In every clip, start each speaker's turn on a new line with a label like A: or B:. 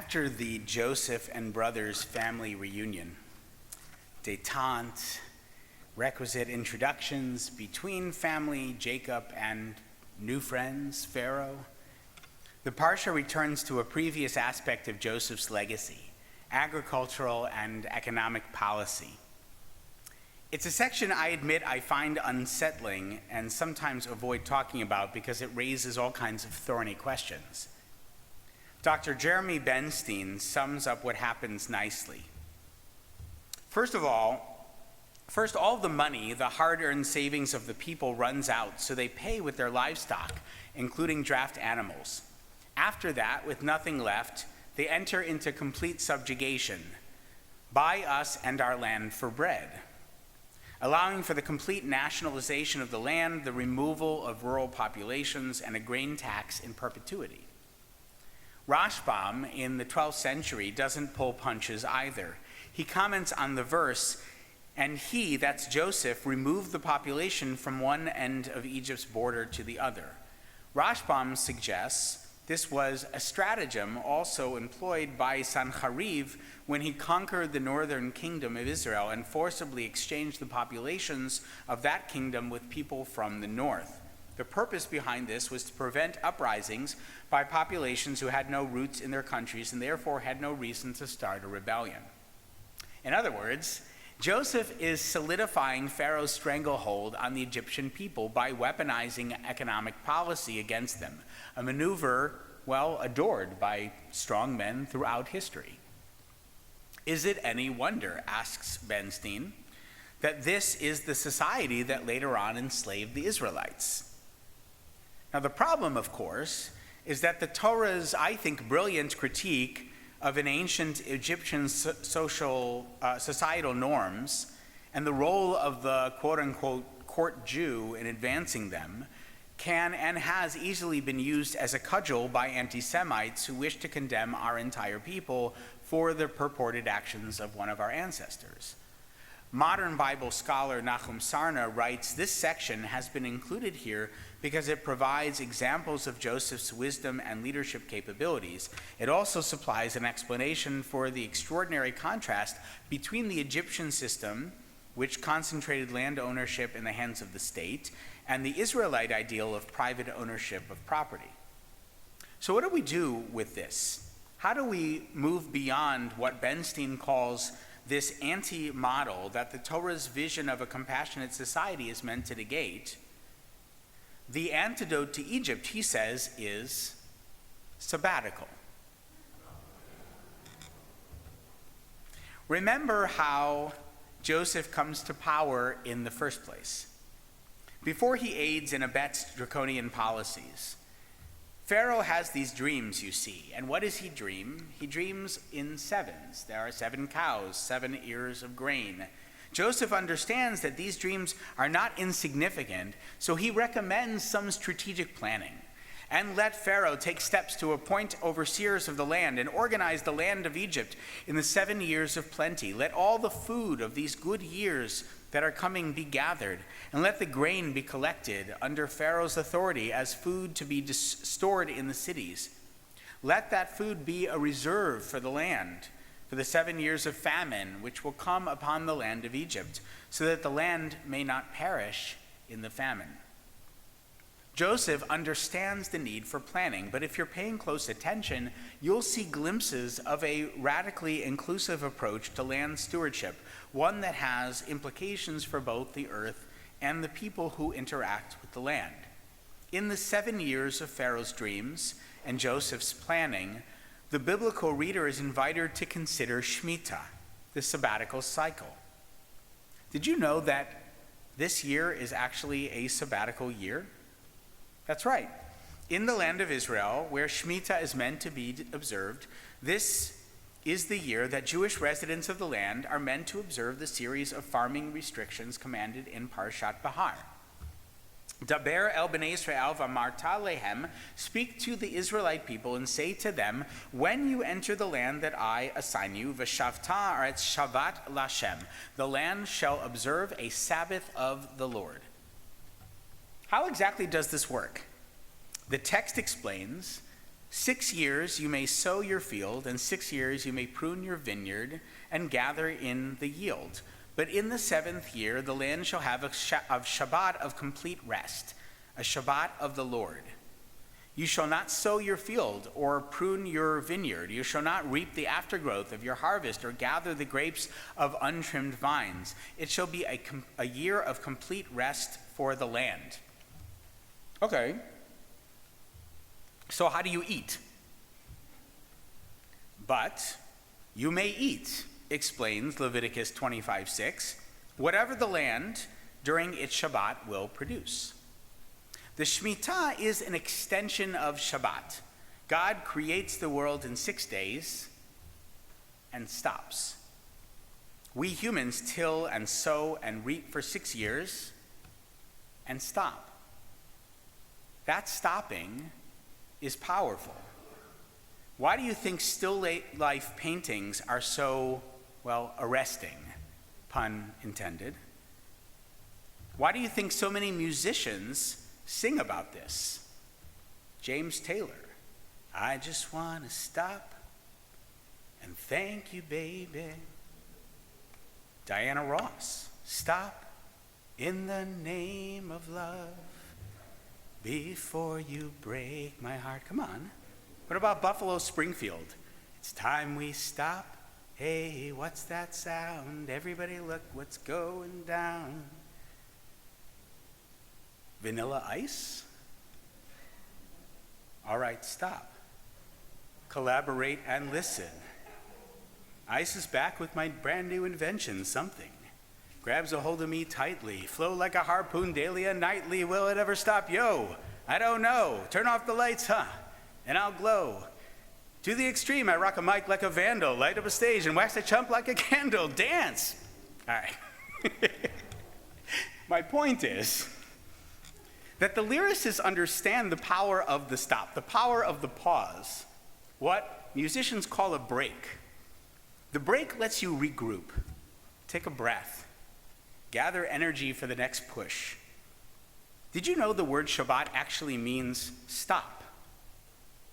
A: After the Joseph and brothers family reunion, détente, requisite introductions between family, Jacob, and new friends, Pharaoh, the Parsha returns to a previous aspect of Joseph's legacy, agricultural and economic policy. It's a section I admit I find unsettling and sometimes avoid talking about because it raises all kinds of thorny questions. Dr. Jeremy Benstein sums up what happens nicely. First, all the money, the hard-earned savings of the people runs out, so they pay with their livestock, including draft animals. After that, with nothing left, they enter into complete subjugation. Buy us and our land for bread, allowing for the complete nationalization of the land, the removal of rural populations, and a grain tax in perpetuity. Rashbam in the 12th century doesn't pull punches either. He comments on the verse, "And he," that's Joseph, "removed the population from one end of Egypt's border to the other." Rashbam suggests this was a stratagem also employed by Sancheriv when he conquered the northern kingdom of Israel and forcibly exchanged the populations of that kingdom with people from the north. The purpose behind this was to prevent uprisings by populations who had no roots in their countries and therefore had no reason to start a rebellion. In other words, Joseph is solidifying Pharaoh's stranglehold on the Egyptian people by weaponizing economic policy against them, a maneuver well adored by strong men throughout history. Is it any wonder, asks Benstein, that this is the society that later on enslaved the Israelites? Now, the problem, of course, is that the Torah's, I think, brilliant critique of an ancient Egyptian societal norms and the role of the quote-unquote court Jew in advancing them can and has easily been used as a cudgel by anti-Semites who wish to condemn our entire people for the purported actions of one of our ancestors. Modern Bible scholar Nahum Sarna writes, "This section has been included here because it provides examples of Joseph's wisdom and leadership capabilities. It also supplies an explanation for the extraordinary contrast between the Egyptian system, which concentrated land ownership in the hands of the state, and the Israelite ideal of private ownership of property." So what do we do with this? How do we move beyond what Benstein calls this anti-model that the Torah's vision of a compassionate society is meant to negate? The antidote to Egypt, he says, is sabbatical. Remember how Joseph comes to power in the first place. Before he aids and abets draconian policies, Pharaoh has these dreams, you see. And what does he dream? He dreams in sevens. There are 7 cows, 7 ears of grain. Joseph understands that these dreams are not insignificant, so he recommends some strategic planning. And let Pharaoh take steps to appoint overseers of the land and organize the land of Egypt in the 7 years of plenty. Let all the food of these good years that are coming be gathered, and let the grain be collected under Pharaoh's authority as food to be stored in the cities. Let that food be a reserve for the land, for the 7 years of famine which will come upon the land of Egypt, so that the land may not perish in the famine. Joseph understands the need for planning, but if you're paying close attention, you'll see glimpses of a radically inclusive approach to land stewardship, one that has implications for both the earth and the people who interact with the land. In the 7 years of Pharaoh's dreams and Joseph's planning, the biblical reader is invited to consider Shemitah, the sabbatical cycle. Did you know that this year is actually a sabbatical year? That's right. In the land of Israel, where Shemitah is meant to be observed, this is the year that Jewish residents of the land are meant to observe the series of farming restrictions commanded in Parshat Bahar. Daber el bnei Israel v'amarta lehem, speak to the Israelite people and say to them, when you enter the land that I assign you, v'shavta aretz Shabbat lashem, the land shall observe a Sabbath of the Lord. How exactly does this work? The text explains 6 years you may sow your field, and 6 years you may prune your vineyard and gather in the yield. But in the 7th year the land shall have a Shabbat of complete rest, a Shabbat of the Lord. You shall not sow your field or prune your vineyard. You shall not reap the aftergrowth of your harvest or gather the grapes of untrimmed vines. It shall be a year of complete rest for the land. Okay. So how do you eat? But you may eat, explains Leviticus 25:6, whatever the land during its Shabbat will produce. The Shemitah is an extension of Shabbat. God creates the world in 6 days and stops. We humans till and sow and reap for 6 years and stop. That stopping is powerful. Why do you think still life paintings are so, arresting, pun intended? Why do you think so many musicians sing about this? James Taylor, I just want to stop and thank you, baby. Diana Ross, stop in the name of love before you break my heart. Come on. What about Buffalo Springfield? It's time we stop. Hey, what's that sound? Everybody look what's going down. Vanilla Ice? All right, stop. Collaborate and listen. Ice is back with my brand new invention, something. Grabs a hold of me tightly, flow like a harpoon daily and nightly. Will it ever stop? Yo, I don't know. Turn off the lights, and I'll glow. To the extreme, I rock a mic like a vandal, light up a stage and wax a chump like a candle. Dance! All right. My point is that the lyricists understand the power of the stop, the power of the pause, what musicians call a break. The break lets you regroup, take a breath, gather energy for the next push. Did you know the word Shabbat actually means stop?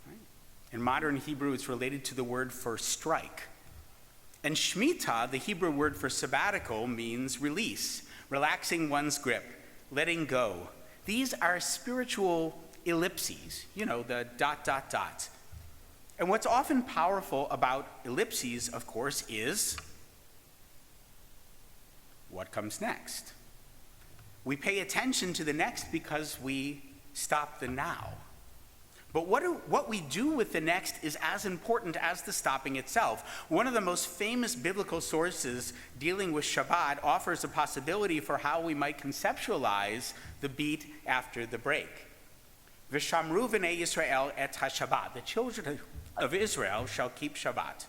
A: Right? In modern Hebrew, it's related to the word for strike. And Shemitah, the Hebrew word for sabbatical, means release, relaxing one's grip, letting go. These are spiritual ellipses, the ... And what's often powerful about ellipses, of course, is what comes next. We pay attention to the next because we stop the now. But what we do with the next is as important as the stopping itself. One of the most famous biblical sources dealing with Shabbat offers a possibility for how we might conceptualize the beat after the break. V'shamru v'nei Yisrael et ha-Shabbat. The children of Israel shall keep Shabbat.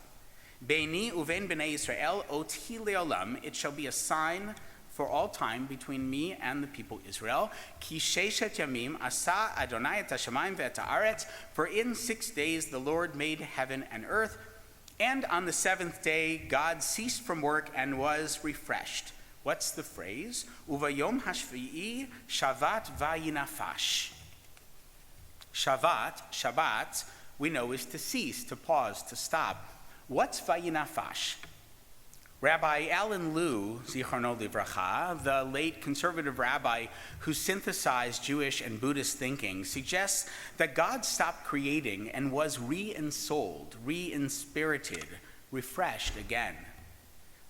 A: Beini uven b'nei Yisrael oti le'olam. It shall be a sign for all time between me and the people Israel. Ki sheshet yamim asa Adonai et hashamayim ve'et haaretz. For in 6 days the Lord made heaven and earth, and on the 7th day God ceased from work and was refreshed. What's the phrase? Uvayom hashvi'i shavat vayinafash. Shabbat, we know, is to cease, to pause, to stop. What's vayinafash? Rabbi Alan Liu, Zichrono Livracha, the late conservative rabbi who synthesized Jewish and Buddhist thinking, suggests that God stopped creating and was re-ensouled, re-inspirited, refreshed again.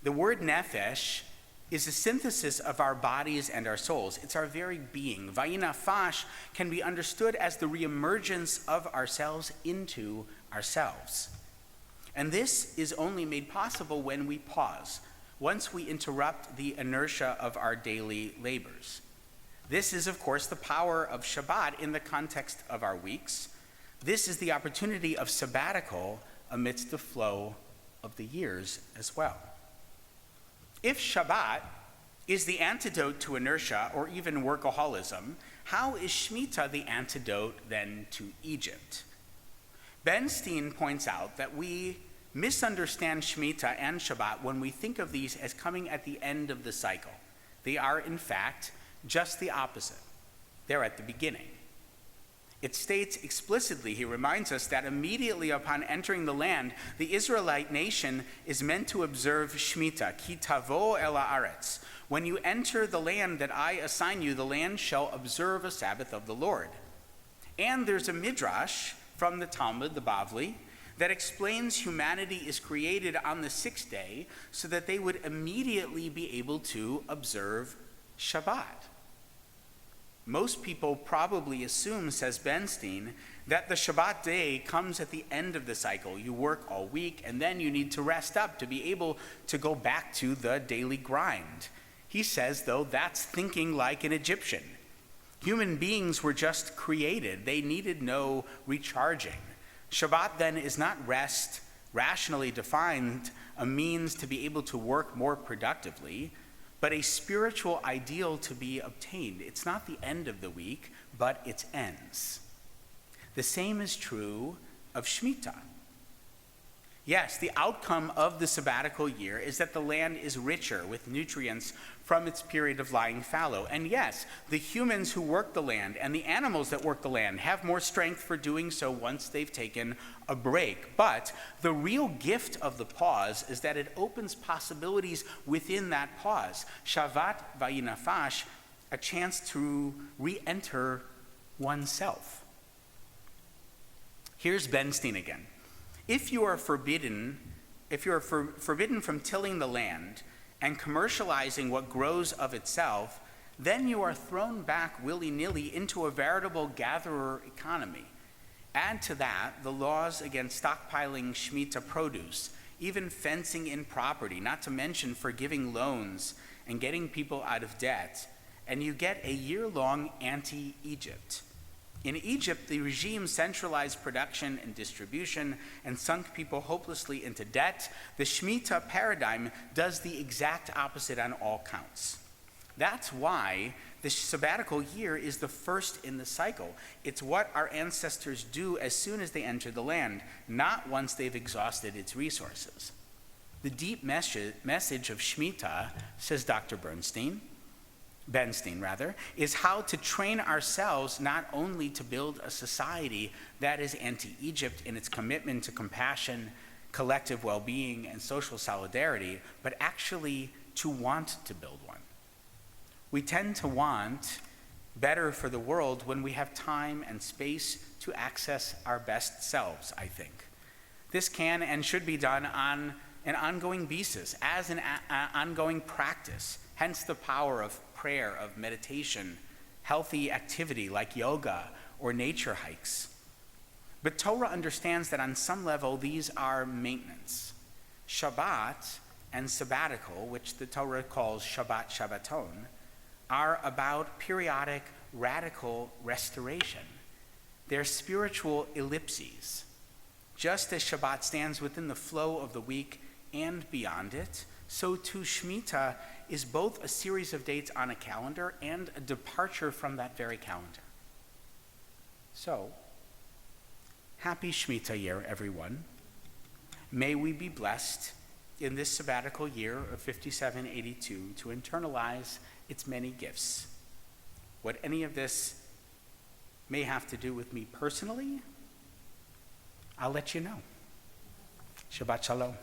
A: The word nefesh is a synthesis of our bodies and our souls. It's our very being. Vayinafash can be understood as the reemergence of ourselves into ourselves. And this is only made possible when we pause, once we interrupt the inertia of our daily labors. This is, of course, the power of Shabbat in the context of our weeks. This is the opportunity of sabbatical amidst the flow of the years as well. If Shabbat is the antidote to inertia or even workaholism, how is Shemitah the antidote then to Egypt? Ben Steen points out that we misunderstand Shemitah and Shabbat when we think of these as coming at the end of the cycle. They are, in fact, just the opposite. They're at the beginning. It states explicitly, he reminds us, that immediately upon entering the land, the Israelite nation is meant to observe Shemitah, ki tavo el haaretz. When you enter the land that I assign you, the land shall observe a Sabbath of the Lord. And there's a midrash from the Talmud, the Bavli, that explains humanity is created on the sixth day so that they would immediately be able to observe Shabbat. Most people probably assume, says Benstein, that the Shabbat day comes at the end of the cycle. You work all week and then you need to rest up to be able to go back to the daily grind. He says, though, that's thinking like an Egyptian. Human beings were just created. They needed no recharging. Shabbat then is not rest, rationally defined, a means to be able to work more productively, but a spiritual ideal to be obtained. It's not the end of the week, but its ends. The same is true of Shemitah. Yes, the outcome of the sabbatical year is that the land is richer with nutrients from its period of lying fallow. And yes, the humans who work the land and the animals that work the land have more strength for doing so once they've taken a break. But the real gift of the pause is that it opens possibilities within that pause. Shavat vayinafash, a chance to re-enter oneself. Here's Benstein again. If you are forbidden from tilling the land and commercializing what grows of itself, then you are thrown back willy-nilly into a veritable gatherer economy. Add to that the laws against stockpiling Shemitah produce, even fencing in property, not to mention forgiving loans and getting people out of debt, and you get a year-long anti-Egypt. In Egypt, the regime centralized production and distribution and sunk people hopelessly into debt. The Shemitah paradigm does the exact opposite on all counts. That's why the sabbatical year is the first in the cycle. It's what our ancestors do as soon as they enter the land, not once they've exhausted its resources. The deep message of Shemitah, says Dr. Benstein, is how to train ourselves not only to build a society that is anti-Egypt in its commitment to compassion, collective well-being, and social solidarity, but actually to want to build one. We tend to want better for the world when we have time and space to access our best selves, I think. This can and should be done on an ongoing basis, as an ongoing practice, hence the power of prayer, of meditation, healthy activity like yoga or nature hikes. But Torah understands that on some level these are maintenance. Shabbat and sabbatical, which the Torah calls Shabbat Shabbaton, are about periodic radical restoration. They're spiritual ellipses. Just as Shabbat stands within the flow of the week and beyond it, so too Shemitah is both a series of dates on a calendar and a departure from that very calendar. So, happy Shemitah year, everyone. May we be blessed in this sabbatical year of 5782 to internalize its many gifts. What any of this may have to do with me personally, I'll let you know. Shabbat Shalom.